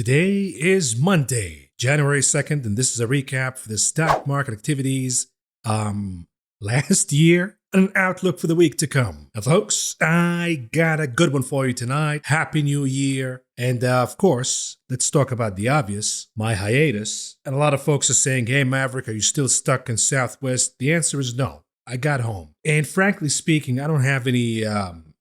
Today is Monday, January 2nd, and this is a recap for the stock market activities last year and an outlook for the week to come. Now, folks, I got a good one for you tonight. Happy New Year. And of course, let's talk about the obvious, my hiatus. And a lot of folks are saying, hey, Maverick, are you still stuck in Southwest? The answer is no. I got home. And frankly speaking, I don't have any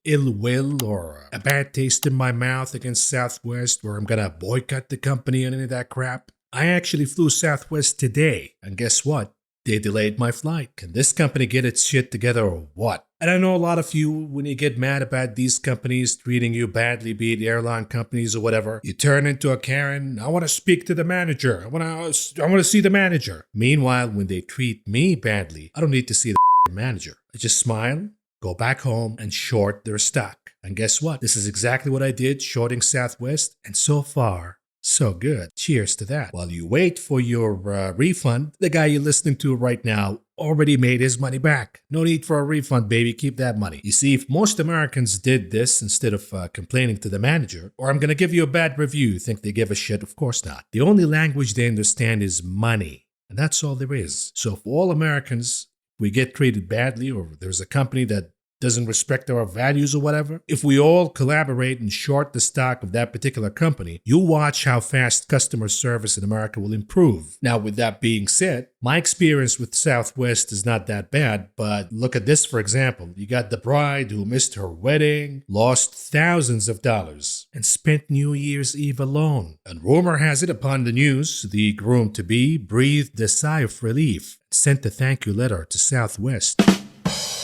ill will or a bad taste in my mouth against Southwest where I'm going to boycott the company and any of that crap. I actually flew Southwest today. And guess what? They delayed my flight. Can this company get its shit together or what? And I know a lot of you, when you get mad about these companies treating you badly, be it airline companies or whatever, you turn into a Karen. I want to speak to the manager. I want to see the manager. Meanwhile, when they treat me badly, I don't need to see the manager. I just smile, go back home, and short their stock. And guess what? This is exactly what I did, shorting Southwest. And so far, so good. Cheers to that. While you wait for your refund, the guy you're listening to right now already made his money back. No need for a refund, baby. Keep that money. You see, if most Americans did this instead of complaining to the manager, or I'm going to give you a bad review, you think they give a shit? Of course not. The only language they understand is money. And that's all there is. So for all Americans, we get treated badly, or there's a company that doesn't respect our values or whatever, if we all collaborate and short the stock of that particular company, you watch how fast customer service in America will improve. Now, with that being said, my experience with Southwest is not that bad, but look at this, for example. You got the bride who missed her wedding, lost thousands of dollars, and spent New Year's Eve alone. And rumor has it, upon the news, the groom-to-be breathed a sigh of relief and sent a thank you letter to Southwest.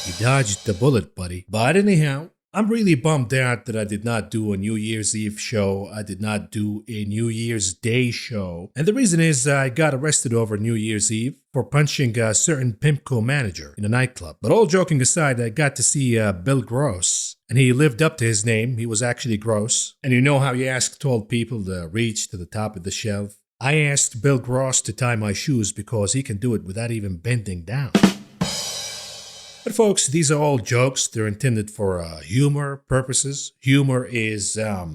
You dodged the bullet, buddy. But anyhow, I'm really bummed out that I did not do a New Year's Eve show. I did not do a New Year's Day show. And the reason is I got arrested over New Year's Eve for punching a certain PIMCO manager in a nightclub. But all joking aside, I got to see Bill Gross. And he lived up to his name. He was actually gross. And you know how you ask tall people to reach to the top of the shelf? I asked Bill Gross to tie my shoes because he can do it without even bending down. But folks, these are all jokes. They're intended for humor purposes. Humor is a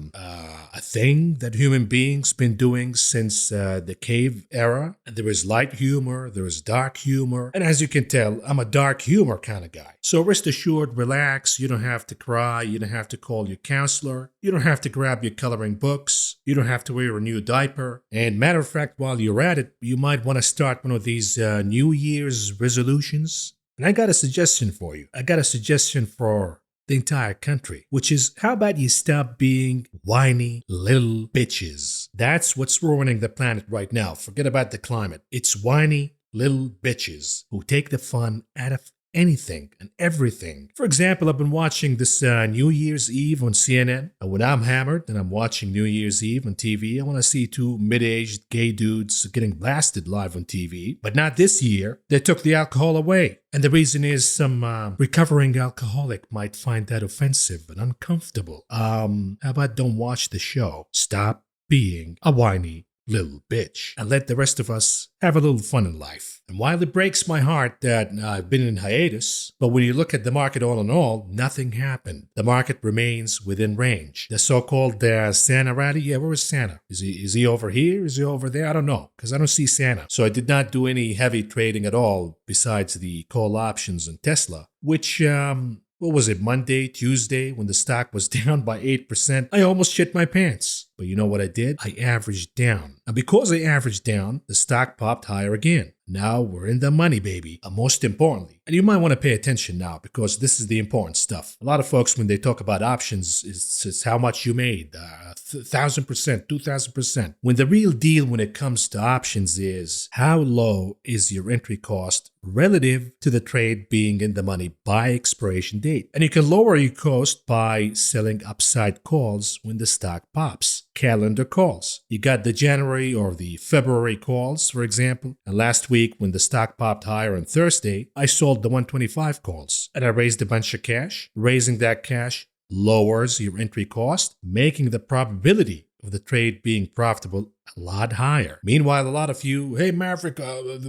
thing that human beings been doing since the cave era. And there is light humor, there is dark humor. And as you can tell, I'm a dark humor kind of guy. So rest assured, relax. You don't have to cry. You don't have to call your counselor. You don't have to grab your coloring books. You don't have to wear a new diaper. And matter of fact, while you're at it, you might want to start one of these New Year's resolutions. And I got a suggestion for you. I got a suggestion for the entire country, which is, how about you stop being whiny little bitches? That's what's ruining the planet right now. Forget about the climate. It's whiny little bitches who take the fun out of anything and everything. For example, I've been watching this New Year's Eve on CNN. And when I'm hammered and I'm watching New Year's Eve on TV, I want to see two mid-aged gay dudes getting blasted live on TV. But not this year. They took the alcohol away. And the reason is some recovering alcoholic might find that offensive and uncomfortable. How about don't watch the show? Stop being a whiny little bitch and let the rest of us have a little fun in life. And while it breaks my heart that I've been in hiatus, but when you look at the market all in all, nothing happened. The market remains within range. The so-called Santa rally, yeah, where is Santa? Is he over here? Is he over there? I don't know, because I don't see Santa. So I did not do any heavy trading at all besides the call options on Tesla, which what was it, Monday, Tuesday, when the stock was down by 8%? I almost shit my pants. But you know what I did? I averaged down. And because I averaged down, the stock popped higher again. Now we're in the money, baby. And most importantly, and you might want to pay attention now because this is the important stuff. A lot of folks, when they talk about options, it's how much you made, 1,000%, 2,000%. When the real deal when it comes to options is how low is your entry cost relative to the trade being in the money by expiration date. And you can lower your cost by selling upside calls when the stock pops. Calendar calls. You got the January or the February calls, for example. And last week, when the stock popped higher on Thursday, I sold the 125 calls. And I raised a bunch of cash. Raising that cash lowers your entry cost, making the probability of the trade being profitable a lot higher. Meanwhile, a lot of you, hey Maverick,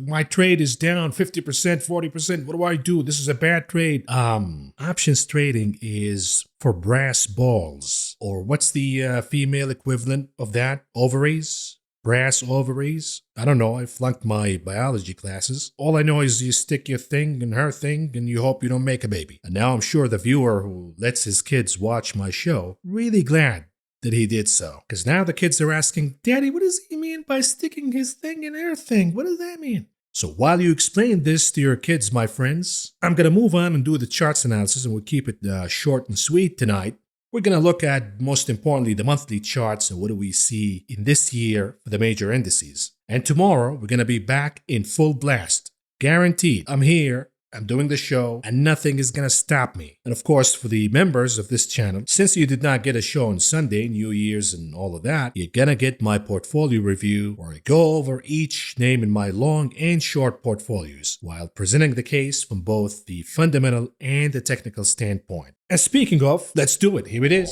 my trade is down 50%, 40%. What do I do? This is a bad trade. Options trading is for brass balls. Or what's the female equivalent of that? Ovaries? Brass ovaries? I don't know, I flunked my biology classes. All I know is you stick your thing in her thing and you hope you don't make a baby. And now I'm sure the viewer who lets his kids watch my show really glad that he did so. Because now the kids are asking, Daddy, what does he mean by sticking his thing in her thing? What does that mean? So while you explain this to your kids, my friends, I'm going to move on and do the charts analysis, and we'll keep it short and sweet tonight. We're going to look at, most importantly, the monthly charts and what do we see in this year for the major indices. And tomorrow, we're going to be back in full blast. Guaranteed. I'm here. I'm doing the show, and nothing is going to stop me. And of course, for the members of this channel, since you did not get a show on Sunday, New Year's and all of that, you're going to get my portfolio review where I go over each name in my long and short portfolios while presenting the case from both the fundamental and the technical standpoint. And speaking of, let's do it. Here it is.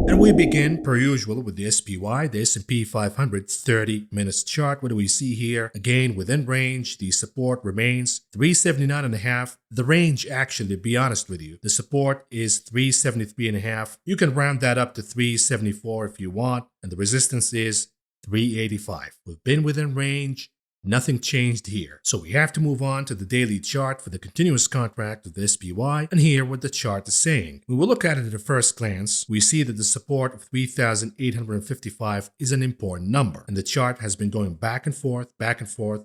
And we begin, per usual, with the SPY, the S&P 500 30 minutes chart. What do we see here? Again, within range, the support remains 379.5. The range, actually, to be honest with you, the support is 373.5. You can round that up to 374 if you want, and the resistance is 385. We've been within range. Nothing changed here. So we have to move on to the daily chart for the continuous contract of the SPY and hear what the chart is saying. When we look at it at a first glance, we see that the support of 3,855 is an important number, and the chart has been going back and forth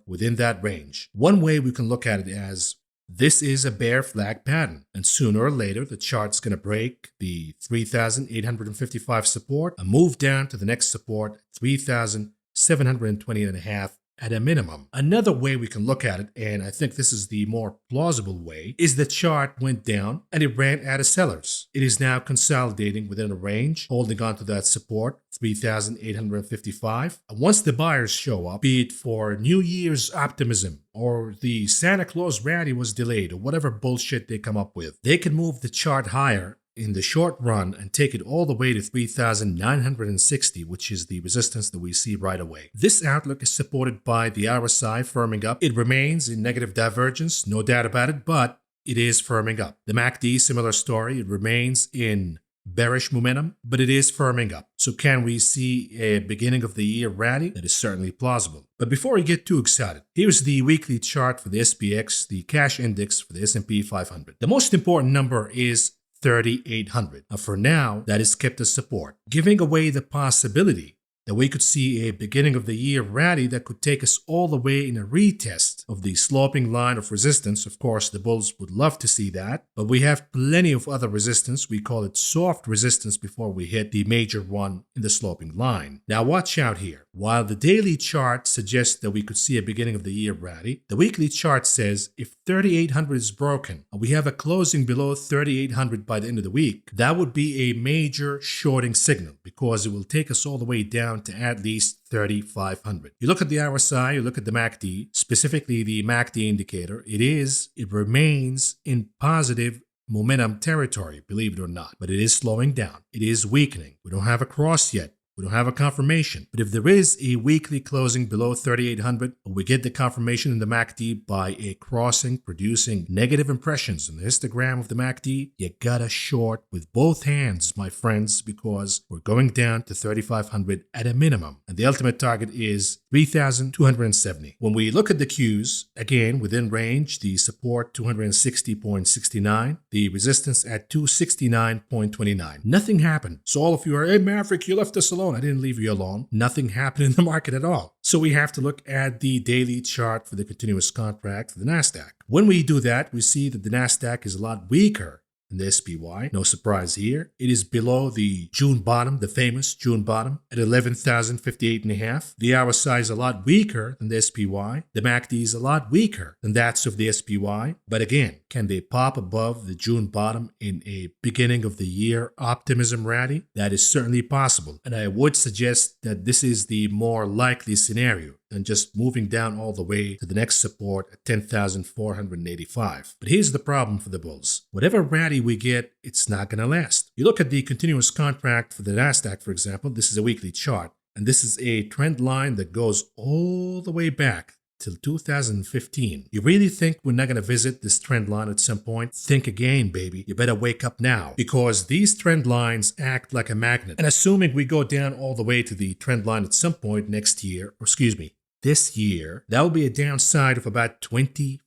within that range. One way we can look at it as this is a bear flag pattern, and sooner or later the chart's going to break the 3,855 support and move down to the next support, 3,720.5 at a minimum. Another way we can look at it, and I think this is the more plausible way, is the chart went down and it ran out of sellers. It is now consolidating within a range, holding on to that support, 3,855. And once the buyers show up, be it for New Year's optimism or the Santa Claus rally was delayed or whatever bullshit they come up with, they can move the chart higher in the short run and take it all the way to 3,960, which is the resistance that we see right away. This outlook is supported by the RSI firming up. It remains in negative divergence, no doubt about it, but it is firming up. The MACD, similar story. It remains in bearish momentum, but it is firming up. So can we see a beginning of the year rally? That is certainly plausible. But before we get too excited, here's the weekly chart for the SPX, the cash index for the S&P 500. The most important number is 3,800. Now for now, that is kept as support, giving away the possibility that we could see a beginning of the year rally that could take us all the way in a retest of the sloping line of resistance. Of course, the bulls would love to see that, but we have plenty of other resistance. We call it soft resistance before we hit the major one in the sloping line. Now watch out here. While the daily chart suggests that we could see a beginning of the year rally, the weekly chart says if 3,800 is broken and we have a closing below 3,800 by the end of the week, that would be a major shorting signal because it will take us all the way down to at least 3,500. You look at the RSI, you look at the MACD, specifically the MACD indicator, it remains in positive momentum territory, believe it or not, but it is slowing down. It is weakening. We don't have a cross yet. We don't have a confirmation, but if there is a weekly closing below 3,800, we get the confirmation in the MACD by a crossing producing negative impressions on the histogram of the MACD, you gotta short with both hands, my friends, because we're going down to 3,500 at a minimum, and the ultimate target is 3,270. When we look at the Qs, again, within range, the support 260.69, the resistance at 269.29. Nothing happened. So all of you are, hey Maverick, you left us alone. I didn't leave you alone. Nothing happened in the market at all. So we have to look at the daily chart for the continuous contract for the NASDAQ. When we do that, we see that the NASDAQ is a lot weaker than the SPY. No surprise here. It is below the June bottom, the famous June bottom, at 11,058.5. The RSI is a lot weaker than the SPY. The MACD is a lot weaker than that of the SPY. But again, can they pop above the June bottom in a beginning of the year optimism rally? That is certainly possible. And I would suggest that this is the more likely scenario than just moving down all the way to the next support at 10,485. But here's the problem for the bulls. Whatever rally we get, it's not going to last. You look at the continuous contract for the NASDAQ, for example. This is a weekly chart, and this is a trend line that goes all the way back till 2015. You really think we're not going to visit this trend line at some point? Think again, baby. You better wake up now, because these trend lines act like a magnet. And assuming we go down all the way to the trend line at some point next year, or excuse me, this year, that will be a downside of about 24%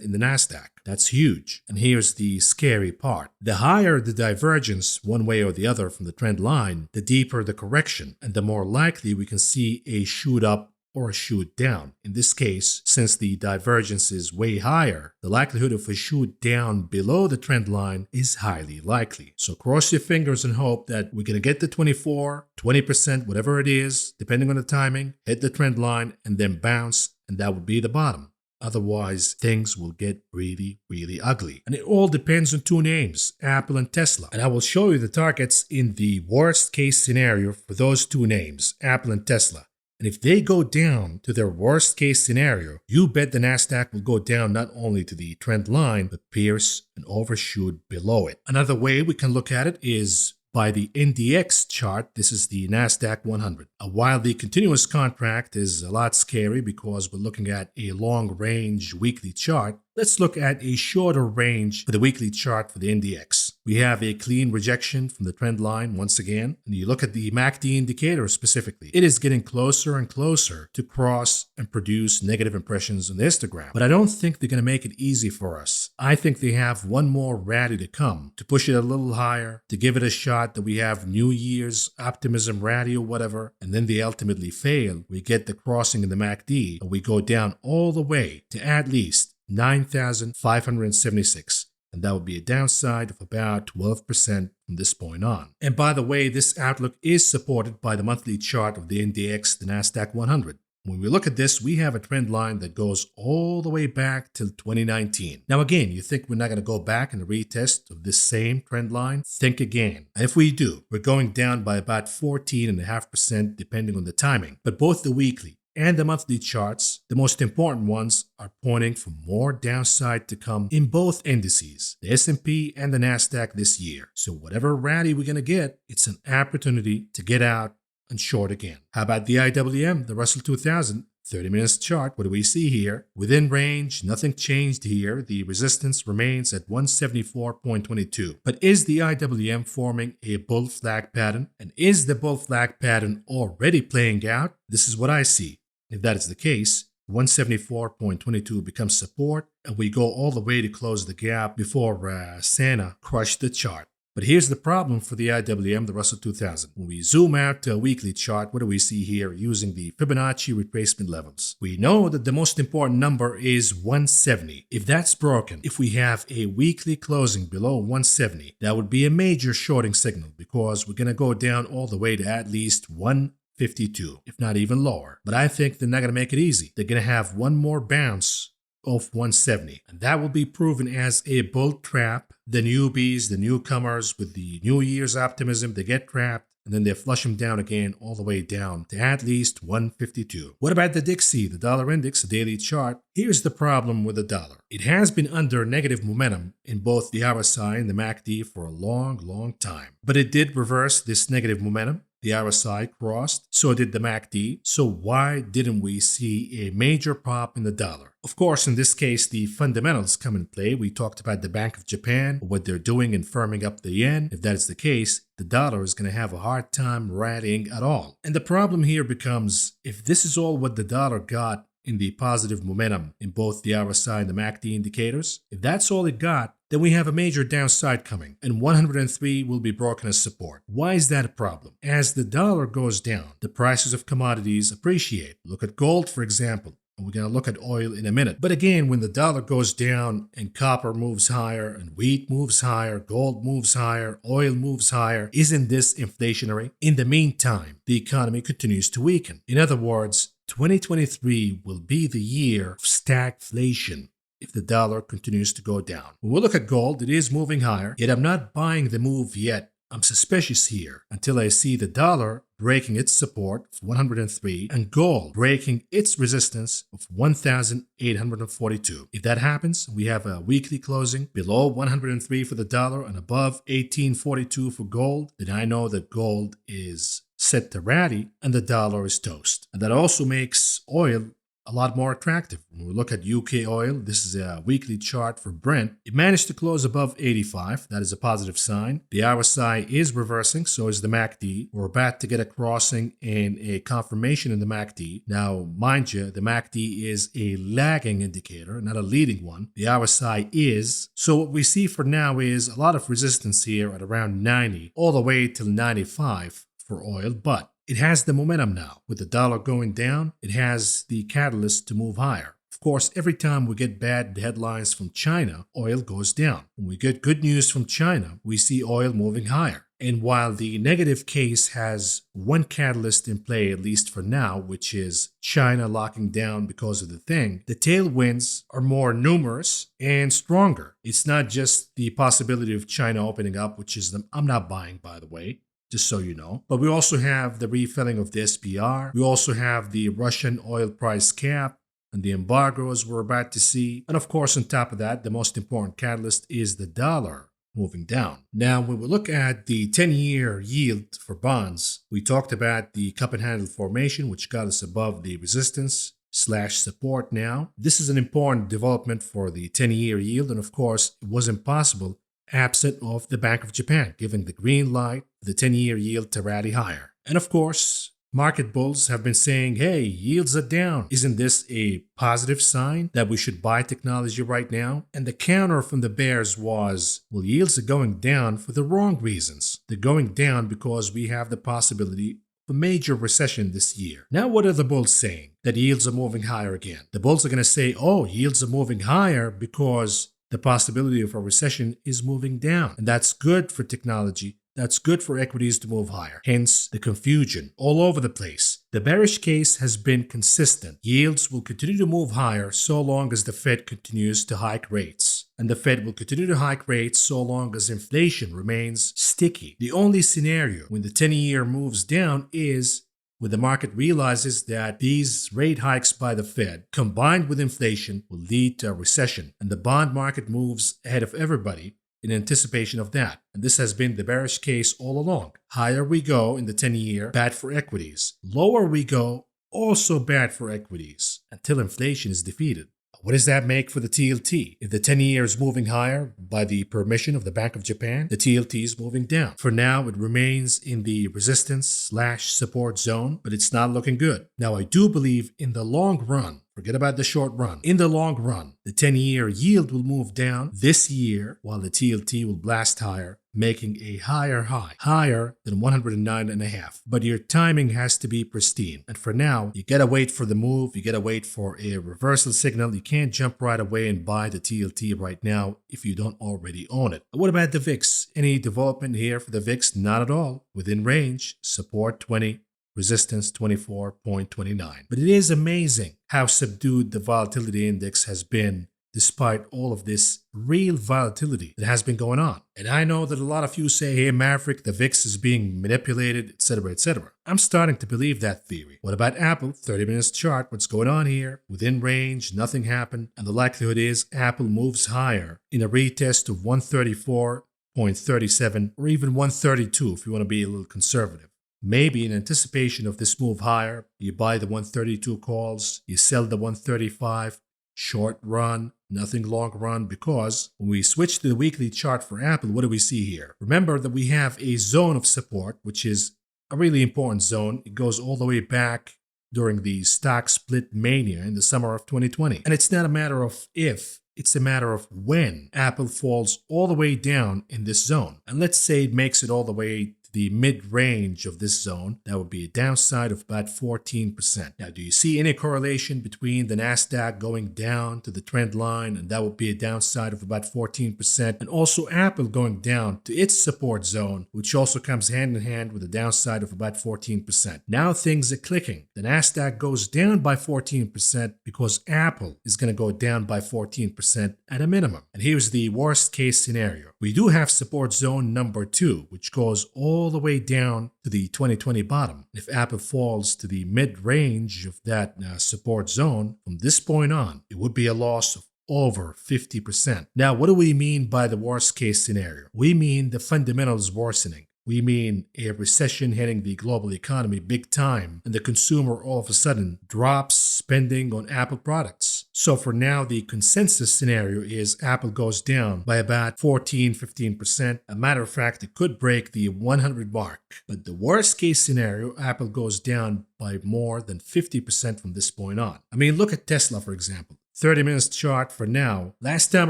in the NASDAQ. That's huge. And here's the scary part. The higher the divergence one way or the other from the trend line, the deeper the correction, and the more likely we can see a shoot up or a shoot down. In this case, since the divergence is way higher, the likelihood of a shoot down below the trend line is highly likely. So cross your fingers and hope that we're going to get the 24, 20%, whatever it is, depending on the timing, hit the trend line and then bounce, and that would be the bottom. Otherwise, things will get really, really ugly. And it all depends on two names, Apple and Tesla. And I will show you the targets in the worst case scenario for those two names, Apple and Tesla. And if they go down to their worst case scenario, you bet the NASDAQ will go down not only to the trend line, but pierce and overshoot below it. Another way we can look at it is by the NDX chart. This is the NASDAQ 100. While the continuous contract is a lot scary because we're looking at a long range weekly chart, let's look at a shorter range for the weekly chart for the NDX. We have a clean rejection from the trend line once again, and you look at the MACD indicator specifically. It is getting closer and closer to cross and produce negative impressions on Instagram. But I don't think they're going to make it easy for us. I think they have one more rally to come to push it a little higher, to give it a shot that we have New Year's optimism rally or whatever, and then they ultimately fail. We get the crossing in the MACD, and we go down all the way to at least 9,576. And that would be a downside of about 12% from this point on. And by the way, this outlook is supported by the monthly chart of the NDX, the NASDAQ 100. When we look at this, we have a trend line that goes all the way back till 2019. Now again, you think we're not going to go back and retest of this same trend line? Think again. And if we do, we're going down by about 14.5% depending on the timing. But both the weekly and the monthly charts, the most important ones, are pointing for more downside to come in both indices, the S&P and the NASDAQ this year. So whatever rally we're going to get, it's an opportunity to get out and short again. How about the IWM, the Russell 2000? 30 minutes chart, what do we see here? Within range, nothing changed here. The resistance remains at 174.22. But is the IWM forming a bull flag pattern? And is the bull flag pattern already playing out? This is what I see. If that is the case, 174.22 becomes support, and we go all the way to close the gap before Santa crushed the chart. But here's the problem for the IWM, the Russell 2000. When we zoom out to a weekly chart, what do we see here using the Fibonacci retracement levels? We know that the most important number is 170. If that's broken, if we have a weekly closing below 170, that would be a major shorting signal because we're going to go down all the way to at least 152, if not even lower. But I think they're not going to make it easy. They're going to have one more bounce of 170, and that will be proven as a bull trap. The newbies, the newcomers with the New Year's optimism, they get trapped and then they flush them down again all the way down to at least 152. What about the Dixie, the dollar index, the daily chart? Here's the problem with the dollar. It has been under negative momentum in both the RSI and the MACD for a long time. But it did reverse this negative momentum. The RSI crossed, so did the MACD. So why didn't we see a major pop in the dollar? Of course, in this case, the fundamentals come in play. We talked about the Bank of Japan, what they're doing in firming up the yen. If that is the case, the dollar is going to have a hard time rallying at all. And the problem here becomes, if this is all what the dollar got in the positive momentum in both the RSI and the MACD indicators, if that's all it got, then we have a major downside coming, and 103 will be broken as support. Why is that a problem? As the dollar goes down, the prices of commodities appreciate. Look at gold, for example. And we're going to look at oil in a minute. But again, when the dollar goes down and copper moves higher and wheat moves higher, gold moves higher, oil moves higher, isn't this inflationary? In the meantime, the economy continues to weaken. In other words, 2023 will be the year of stagflation if the dollar continues to go down. When we look at gold, it is moving higher, yet I'm not buying the move yet. I'm suspicious here until I see the dollar breaking its support of 103 and gold breaking its resistance of 1,842. If that happens, we have a weekly closing below 103 for the dollar and above 1842 for gold, then I know that gold is set to rally and the dollar is toast. And that also makes oil a lot more attractive. When we look at UK oil, this is a weekly chart for Brent. It managed to close above 85. That is a positive sign. The RSI is reversing, so is the MACD. We're about to get a crossing and a confirmation in the MACD. Now, mind you, the MACD is a lagging indicator, not a leading one. The RSI is. So what we see for now is a lot of resistance here at around 90, all the way till 95 for oil, but it has the momentum now. With the dollar going down, it has the catalyst to move higher. Of course, every time we get bad headlines from China, oil goes down. When we get good news from China, we see oil moving higher. And while the negative case has one catalyst in play, at least for now, which is China locking down because of the thing, the tailwinds are more numerous and stronger. It's not just the possibility of China opening up, which is I'm not buying, by the way, just so you know. But we also have the refilling of the SPR. We also have the Russian oil price cap and the embargoes we're about to see. And of course, on top of that, the most important catalyst is the dollar moving down. Now, when we look at the 10-year yield for bonds, we talked about the cup and handle formation, which got us above the resistance/support now. This is an important development for the 10-year yield. And of course, it wasn't possible absent of the Bank of Japan giving the green light for the 10-year yield to rally higher. And of course, market bulls have been saying, hey, yields are down. Isn't this a positive sign that we should buy technology right now? And the counter from the bears was, well, yields are going down for the wrong reasons. They're going down because we have the possibility of a major recession this year. Now, what are the bulls saying? That yields are moving higher again. The bulls are going to say, oh, yields are moving higher because the possibility of a recession is moving down. And that's good for technology. That's good for equities to move higher. Hence, the confusion all over the place. The bearish case has been consistent. Yields will continue to move higher so long as the Fed continues to hike rates. And the Fed will continue to hike rates so long as inflation remains sticky. The only scenario when the 10-year moves down is when the market realizes that these rate hikes by the Fed, combined with inflation, will lead to a recession, and the bond market moves ahead of everybody in anticipation of that. And this has been the bearish case all along. Higher we go in the 10-year, bad for equities. Lower we go, also bad for equities, until inflation is defeated. What does that make for the TLT? If the 10-year is moving higher by the permission of the Bank of Japan, the TLT is moving down. For now, it remains in the resistance/support zone, but it's not looking good. Now, I do believe in the long run, forget about the short run. In the long run, the 10-year yield will move down this year while the TLT will blast higher, making a higher high, higher than 109.5. But your timing has to be pristine. And for now, you gotta wait for the move. You gotta wait for a reversal signal. You can't jump right away and buy the TLT right now if you don't already own it. What about the VIX? Any development here for the VIX? Not at all. Within range, support 20. Resistance 24.29. But it is amazing how subdued the volatility index has been despite all of this real volatility that has been going on. And I know that a lot of you say, hey, Maverick, the VIX is being manipulated, etc., etc. I'm starting to believe that theory. What about Apple? 30 minutes chart. What's going on here? Within range, nothing happened. And the likelihood is Apple moves higher in a retest of 134.37 or even 132 if you want to be a little conservative. Maybe in anticipation of this move higher, you buy the 132 calls, you sell the 135, short run, nothing long run, because when we switch to the weekly chart for Apple, what do we see here? Remember that we have a zone of support, which is a really important zone. It goes all the way back during the stock split mania in the summer of 2020. And it's not a matter of if, it's a matter of when Apple falls all the way down in this zone. And let's say it makes it all the way the mid-range of this zone, that would be a downside of about 14%. Now, do you see any correlation between the NASDAQ going down to the trend line, and that would be a downside of about 14%, and also Apple going down to its support zone, which also comes hand in hand with a downside of about 14%. Now things are clicking. The NASDAQ goes down by 14% because Apple is going to go down by 14% at a minimum. And here's the worst case scenario. We do have support zone number 2, which goes all the way down to the 2020 bottom. If Apple falls to the mid-range of that support zone, from this point on, it would be a loss of over 50%. Now, what do we mean by the worst case scenario? We mean the fundamentals worsening. We mean a recession hitting the global economy big time, and the consumer all of a sudden drops spending on Apple products. So for now, the consensus scenario is Apple goes down by about 14-15%. A matter of fact, it could break the 100 mark. But the worst case scenario, Apple goes down by more than 50% from this point on. I mean, look at Tesla, for example. 30 minutes chart for now. Last time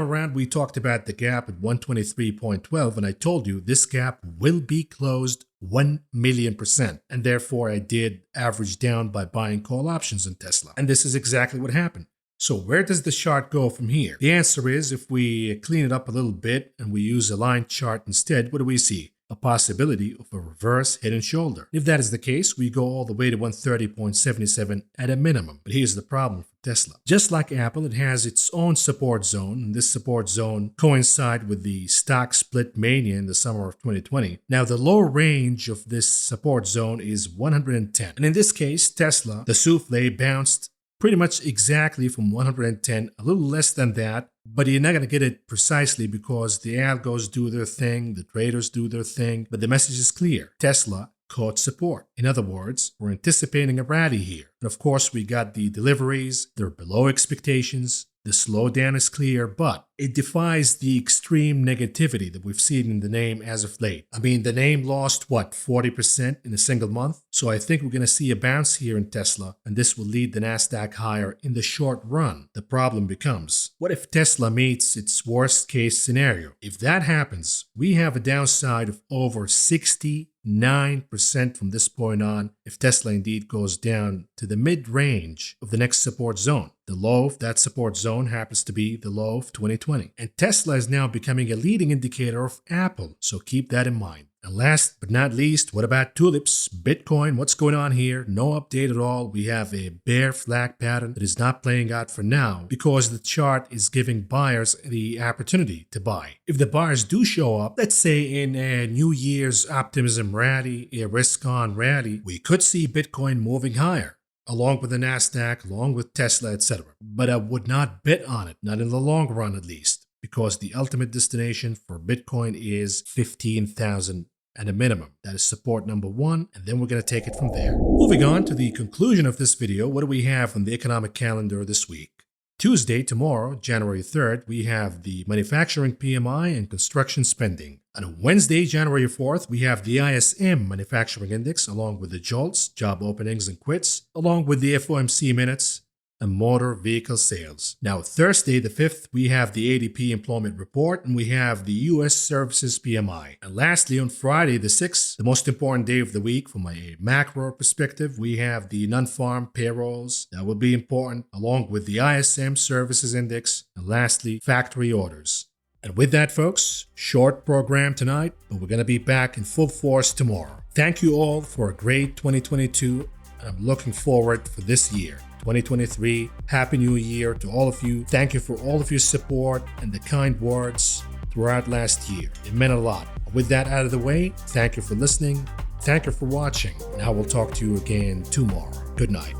around, we talked about the gap at 123.12, and I told you this gap will be closed 1,000,000%. And therefore, I did average down by buying call options in Tesla. And this is exactly what happened. So where does the chart go from here? The answer is, if we clean it up a little bit and we use a line chart instead, what do we see? A possibility of a reverse head and shoulder. If that is the case, we go all the way to 130.77 at a minimum. But here's the problem for Tesla. Just like Apple, it has its own support zone, and this support zone coincides with the stock split mania in the summer of 2020. Now, the lower range of this support zone is 110. And in this case, Tesla, the souffle, bounced pretty much exactly from 110, a little less than that, but you're not going to get it precisely because the algos do their thing, the traders do their thing, but the message is clear. Tesla caught support. In other words, we're anticipating a rally here. And of course, we got the deliveries, they're below expectations. The slowdown is clear, but it defies the extreme negativity that we've seen in the name as of late. I mean, the name lost, 40% in a single month? So I think we're going to see a bounce here in Tesla, and this will lead the Nasdaq higher in the short run. The problem becomes, what if Tesla meets its worst case scenario? If that happens, we have a downside of over 69% from this point on if Tesla indeed goes down to the mid-range of the next support zone. The low of that support zone happens to be the low of 2020. And Tesla is now becoming a leading indicator of Apple, so keep that in mind. And last but not least, what about tulips? Bitcoin, what's going on here? No update at all. We have a bear flag pattern that is not playing out for now because the chart is giving buyers the opportunity to buy. If the buyers do show up, let's say in a New Year's optimism rally, a risk-on rally, we could see Bitcoin moving higher, along with the Nasdaq, along with Tesla, etc. But I would not bet on it, not in the long run at least, because the ultimate destination for Bitcoin is 15,000 at a minimum. That is support number one, and then we're going to take it from there. Moving on to the conclusion of this video, what do we have on the economic calendar this week? Tuesday, tomorrow, January 3rd, we have the manufacturing PMI and construction spending. On Wednesday, January 4th, we have the ISM manufacturing index, along with the JOLTS, job openings and quits, along with the FOMC minutes and motor vehicle sales. Now, Thursday, the 5th, we have the ADP employment report, and we have the U.S. services PMI. And lastly, on Friday, the 6th, the most important day of the week from a macro perspective, we have the non-farm payrolls. That will be important, along with the ISM services index, and lastly, factory orders. And with that, folks, short program tonight, but we're going to be back in full force tomorrow. Thank you all for a great 2022, and I'm looking forward for this year. 2023. Happy New Year to all of you. Thank you for all of your support and the kind words throughout last year. It meant a lot. With that out of the way, thank you for listening. Thank you for watching. And I will talk to you again tomorrow. Good night.